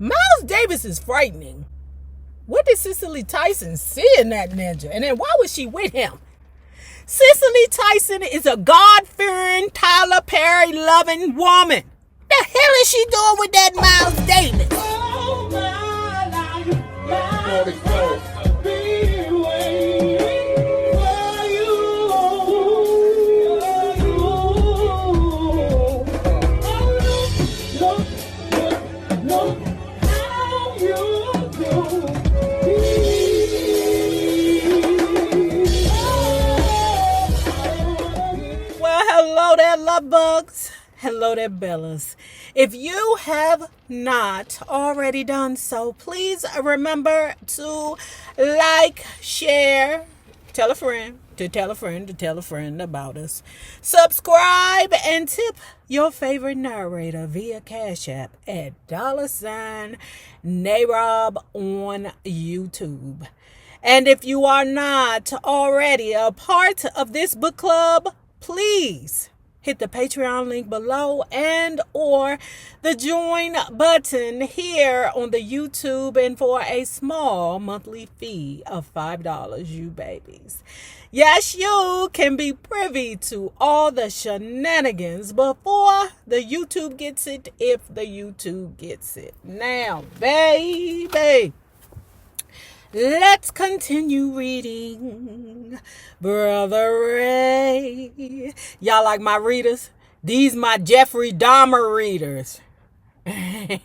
Miles Davis is frightening. What did Cicely Tyson see in that ninja? And then why was she with him? Cicely Tyson is a God-fearing, Tyler Perry-loving woman. The hell is she doing with that Miles Davis? Oh, my life, hello there, love bugs. Hello there, Bellas. If you have not already done so, please remember to like, share, tell a friend, to tell a friend, to tell a friend about us. Subscribe and tip your favorite narrator via Cash App at $NAROB on YouTube. And if you are not already a part of this book club, please hit the Patreon link below and or the join button here on the YouTube, and for a small monthly fee of $5, you babies. Yes, you can be privy to all the shenanigans before the YouTube gets it, if the YouTube gets it. Now, baby, let's continue reading Brother Ray. Y'all like my readers? These my Jeffrey Dahmer readers. Now,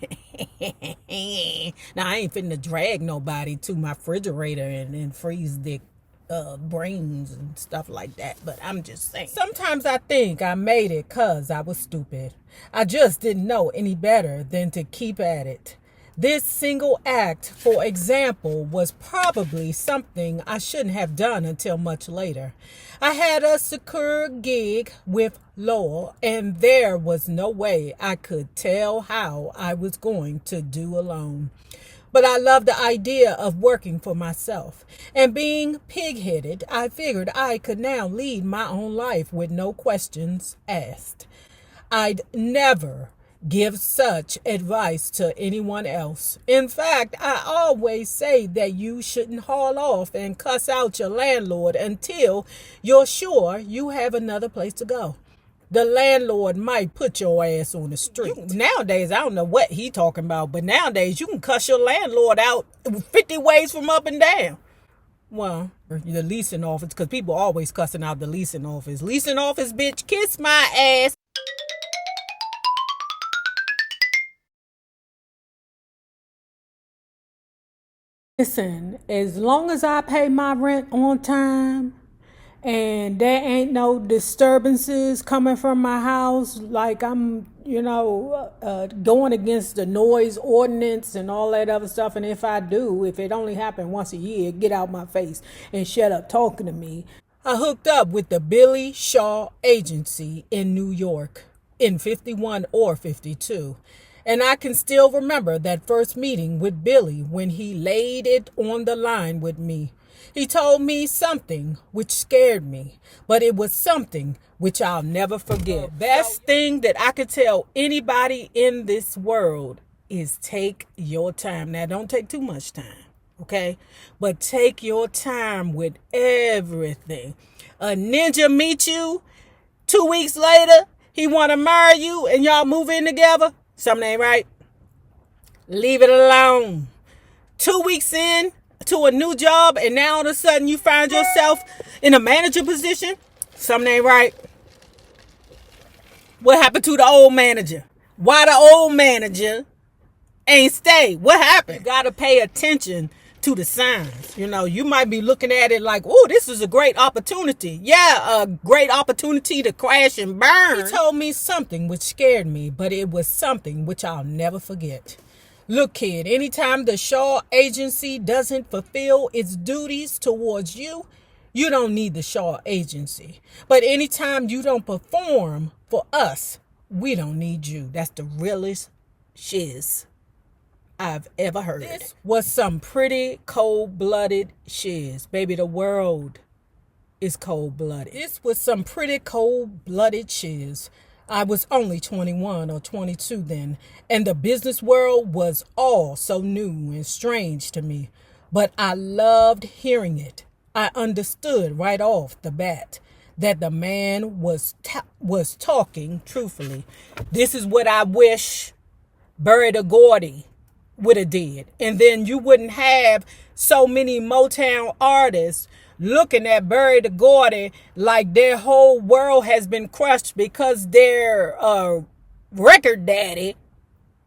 I ain't finna drag nobody to my refrigerator and freeze their brains and stuff like that. But I'm just saying. Sometimes I think I made it because I was stupid. I just didn't know any better than to keep at it. This single act, for example, was probably something I shouldn't have done until much later. I had a secure gig with Lowell, and there was no way I could tell how I was going to do alone. But I loved the idea of working for myself. And being pig-headed, I figured I could now lead my own life with no questions asked. I'd never give such advice to anyone else. In fact, I always say that you shouldn't haul off and cuss out your landlord until you're sure you have another place to go. The landlord might put your ass on the street. Nowadays, I don't know what he talking about, but nowadays you can cuss your landlord out 50 ways from up and down. Well, the leasing office, because people always cussing out the leasing office. Leasing office, bitch, kiss my ass. Listen, as long as I pay my rent on time and there ain't no disturbances coming from my house, like I'm, going against the noise ordinance and all that other stuff. And if I do, if it only happened once a year, get out my face and shut up talking to me. I hooked up with the Billy Shaw Agency in New York in 51 or 52. And I can still remember that first meeting with Billy when he laid it on the line with me. He told me something which scared me, but it was something which I'll never forget. Best thing that I could tell anybody in this world is take your time. Now, don't take too much time, okay? But take your time with everything. A ninja meet you, 2 weeks later, he want to marry you and y'all move in together. Something ain't right. Leave it alone. 2 weeks in to a new job, and now all of a sudden you find yourself in a manager position. Something ain't right. What happened to the old manager? Why the old manager ain't stay? What happened? You gotta pay attention to the signs. You might be looking at it like, oh, this is a great opportunity. Yeah, a great opportunity to crash and burn. He told me something which scared me, but it was something which I'll never forget. Look, kid, anytime the Shaw Agency doesn't fulfill its duties towards you, you don't need the Shaw Agency. But anytime you don't perform for us, we don't need you. That's the realest shiz I've ever heard. This was some pretty cold-blooded shiz. Baby, the world is cold-blooded. This was some pretty cold-blooded shiz. I was only 21 or 22 then, and the business world was all so new and strange to me. But I loved hearing it. I understood right off the bat that the man was talking truthfully. This is what I wish Berry the Gordy would have did. And then you wouldn't have so many Motown artists looking at Berry the Gordy like their whole world has been crushed because their record daddy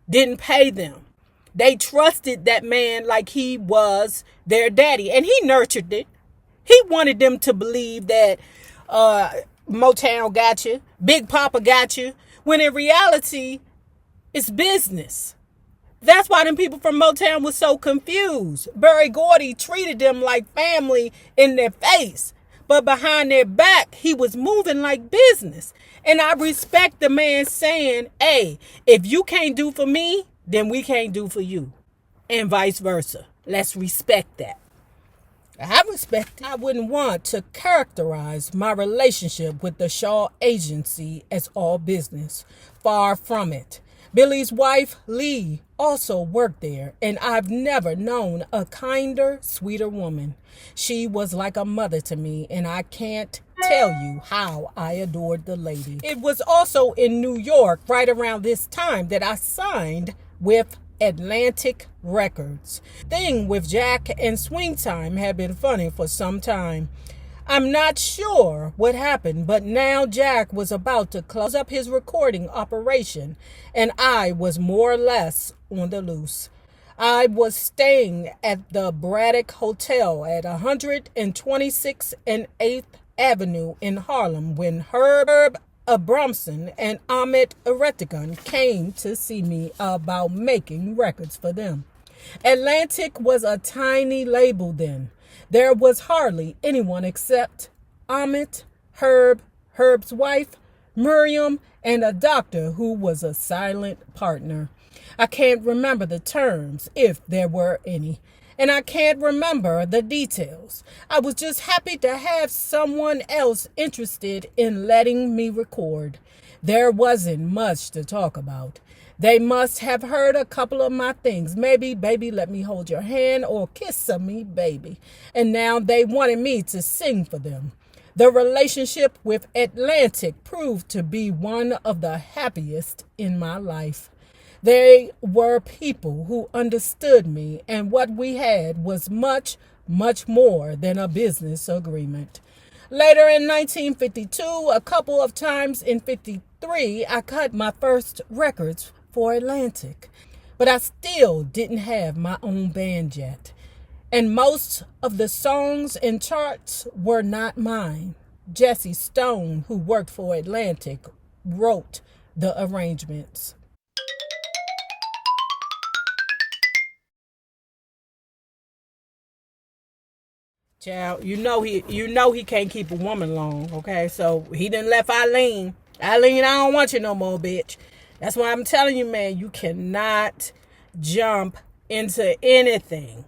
didn't pay them. They trusted that man like he was their daddy, and he nurtured it. He wanted them to believe that Motown got you, Big Papa got you, when in reality, it's business. That's why them people from Motown was so confused. Berry Gordy treated them like family in their face, but behind their back, he was moving like business. And I respect the man saying, hey, if you can't do for me, then we can't do for you. And vice versa. Let's respect that. I respect it. I wouldn't want to characterize my relationship with the Shaw Agency as all business. Far from it. Billy's wife, Lee, also worked there, and I've never known a kinder, sweeter woman. She was like a mother to me, and I can't tell you how I adored the lady. It was also in New York right around this time that I signed with Atlantic Records. Thing with Jack and Swing Time had been funny for some time. I'm not sure what happened, but now Jack was about to close up his recording operation, and I was more or less on the loose. I was staying at the Braddock Hotel at 126th and 8th Avenue in Harlem when Herb Abramson and Ahmet Ertegun came to see me about making records for them. Atlantic was a tiny label then. There was hardly anyone except Ahmet, Herb's wife, Miriam, and a doctor who was a silent partner. I can't remember the terms, if there were any, and I can't remember the details. I was just happy to have someone else interested in letting me record. There wasn't much to talk about. They must have heard a couple of my things. Maybe, baby, let me hold your hand, or kiss of me, baby. And now they wanted me to sing for them. The relationship with Atlantic proved to be one of the happiest in my life. They were people who understood me, and what we had was much, much more than a business agreement. Later in 1952, a couple of times in 53, I cut my first records for Atlantic, but I still didn't have my own band yet, and most of the songs and charts were not mine. Jesse Stone, who worked for Atlantic, wrote the arrangements. Child, you know he can't keep a woman long, okay? So he done left Eileen. Eileen, I don't want you no more, bitch. That's why I'm telling you, man, you cannot jump into anything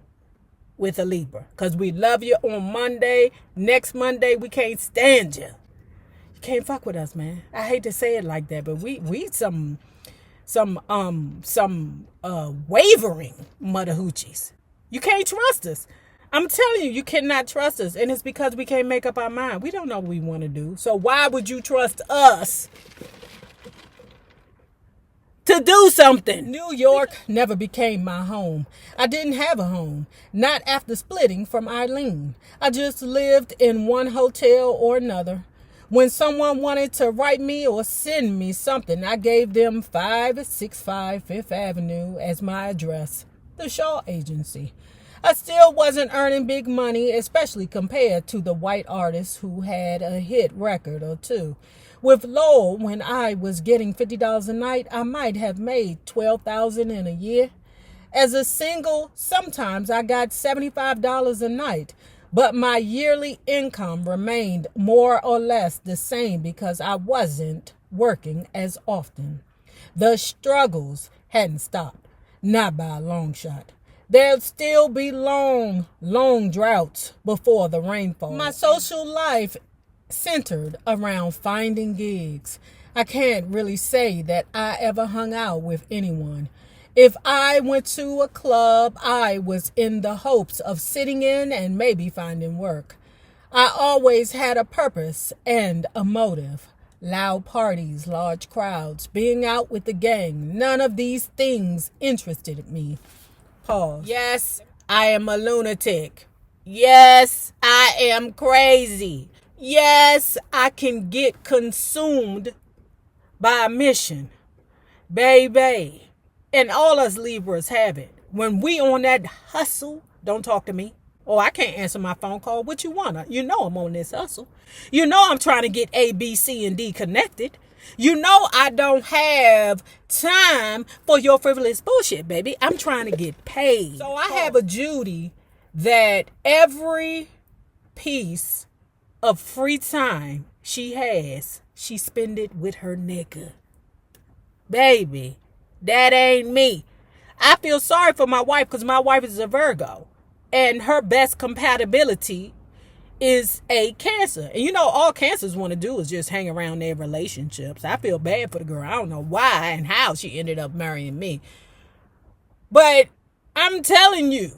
with a Libra. Because we love you on Monday. Next Monday, we can't stand you. You can't fuck with us, man. I hate to say it like that, but we some wavering mother hoochies. You can't trust us. I'm telling you, you cannot trust us. And it's because we can't make up our mind. We don't know what we want to do. So why would you trust us to do something? New York never became my home. I didn't have a home. Not after splitting from Eileen. I just lived in one hotel or another. When someone wanted to write me or send me something, I gave them 565 Fifth Avenue as my address. The Shaw Agency. I still wasn't earning big money, especially compared to the white artists who had a hit record or two. With Lowell, when I was getting $50 a night, I might have made $12,000 in a year. As a single, sometimes I got $75 a night, but my yearly income remained more or less the same because I wasn't working as often. The struggles hadn't stopped, not by a long shot. There'll still be long droughts before the rainfall. My social life centered around finding gigs. I can't really say that I ever hung out with anyone. If I went to a club, I was in the hopes of sitting in and maybe finding work. I always had a purpose and a motive. Loud parties, large crowds, being out with the gang. None of these things interested me. Pause. Yes, I am a lunatic. Yes, I am crazy. Yes, I can get consumed by a mission. Baby. And all us Libras have it. When we on that hustle, don't talk to me. Oh, I can't answer my phone call. What you want? You know I'm on this hustle. You know I'm trying to get A, B, C, and D connected. You know I don't have time for your frivolous bullshit, baby. I'm trying to get paid. So I have a duty that every piece of free time she has, she spend it with her nigga. Baby, that ain't me. I feel sorry for my wife because my wife is a Virgo. And her best compatibility is a Cancer. And you know, all Cancers want to do is just hang around their relationships. I feel bad for the girl. I don't know why and how she ended up marrying me. But I'm telling you,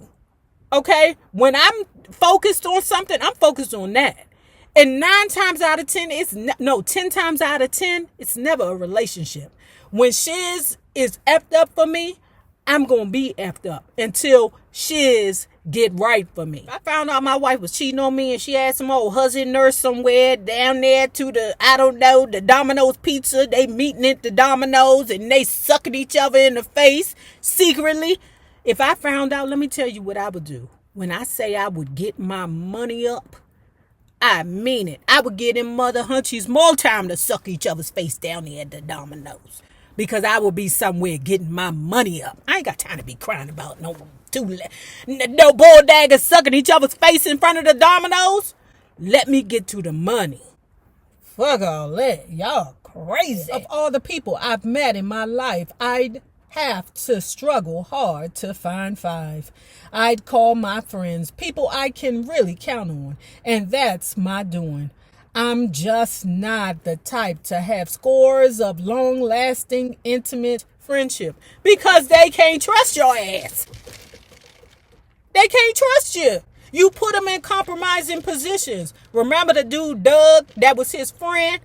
okay, when I'm focused on something, I'm focused on that. And 9 times out of 10, 10 times out of 10, it's never a relationship. When shiz is effed up for me, I'm going to be effed up until shiz get right for me. I found out my wife was cheating on me and she had some old husband nurse somewhere down there to the, I don't know, the Domino's pizza. They meeting at the Domino's and they sucking each other in the face secretly. If I found out, let me tell you what I would do. When I say I would get my money up, I mean it. I would give them mother hunchies more time to suck each other's face down there at the Domino's. Because I will be somewhere getting my money up. I ain't got time to be crying about no bull daggers sucking each other's face in front of the Domino's. Let me get to the money. Fuck all that. Y'all crazy. Of all the people I've met in my life, I'd have to struggle hard to find 5. I'd call my friends, people I can really count on. And that's my doing. I'm just not the type to have scores of long-lasting, intimate friendship because they can't trust your ass. They can't trust you. You put them in compromising positions. Remember the dude, Doug, that was his friend?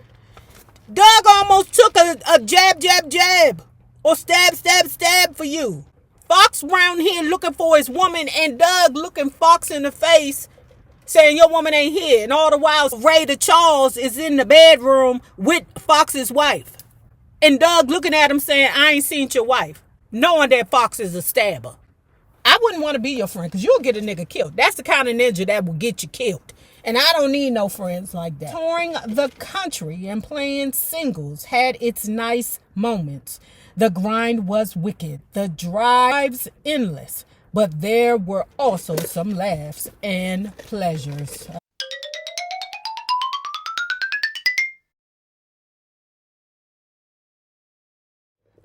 Doug almost took a jab, or stab for you. Fox around here looking for his woman and Doug looking Fox in the face saying your woman ain't here. And all the while, Raider Charles is in the bedroom with Fox's wife. And Doug looking at him saying, I ain't seen your wife. Knowing that Fox is a stabber. I wouldn't want to be your friend because you'll get a nigga killed. That's the kind of ninja that will get you killed. And I don't need no friends like that. Touring the country and playing singles had its nice moments. The grind was wicked. The drives endless. But there were also some laughs and pleasures.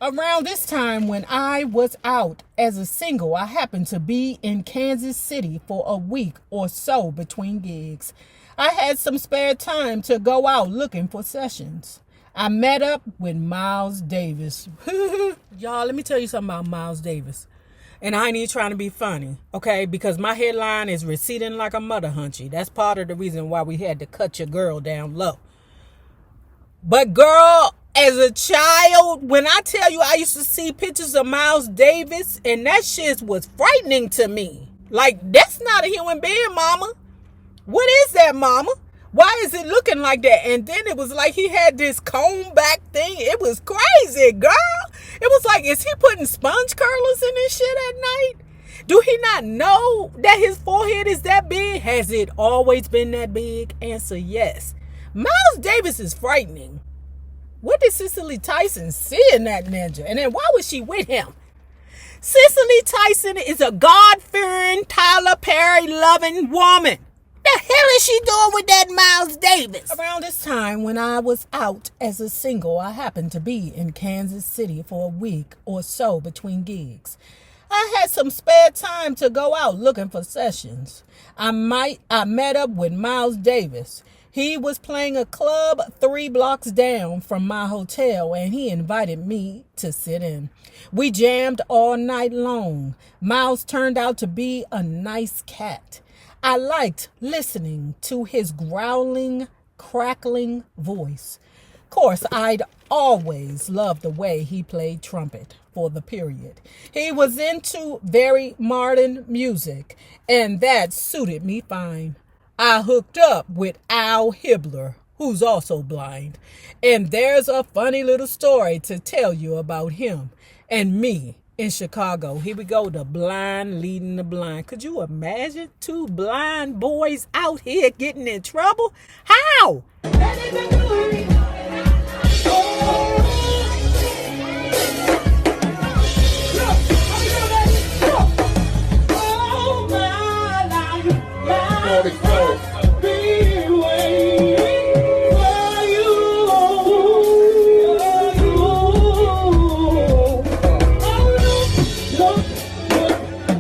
Around this time when I was out as a single, I happened to be in Kansas City for a week or so between gigs. I had some spare time to go out looking for sessions. I met up with Miles Davis. Y'all, let me tell you something about Miles Davis. And I ain't even trying to be funny, okay? Because my headline is receding like a mother hunchy. That's part of the reason why we had to cut your girl down low. But girl, as a child, when I tell you I used to see pictures of Miles Davis, and that shit was frightening to me. Like, that's not a human being, mama. What is that, mama? Why is it looking like that? And then it was like he had this comb back thing. It was crazy, girl. It was like, is he putting sponge curlers in his shit at night? Do he not know that his forehead is that big? Has it always been that big? Answer yes. Miles Davis is frightening. What did Cicely Tyson see in that ninja? And then why was she with him? Cicely Tyson is a God-fearing, Tyler Perry-loving woman. The hell is she doing with that Miles Davis? Around this time when I was out as a single, I happened to be in Kansas City for a week or so between gigs. I had some spare time to go out looking for sessions. I met up with Miles Davis. He was playing a club 3 blocks down from my hotel, and he invited me to sit in. We jammed all night long. Miles turned out to be a nice cat. I liked listening to his growling, crackling voice. Of course, I'd always loved the way he played trumpet for the period. He was into very modern music, and that suited me fine. I hooked up with Al Hibbler, who's also blind, and there's a funny little story to tell you about him and me in Chicago. Here we go, the blind leading the blind. Could you imagine 2 blind boys out here getting in trouble? How?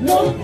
No.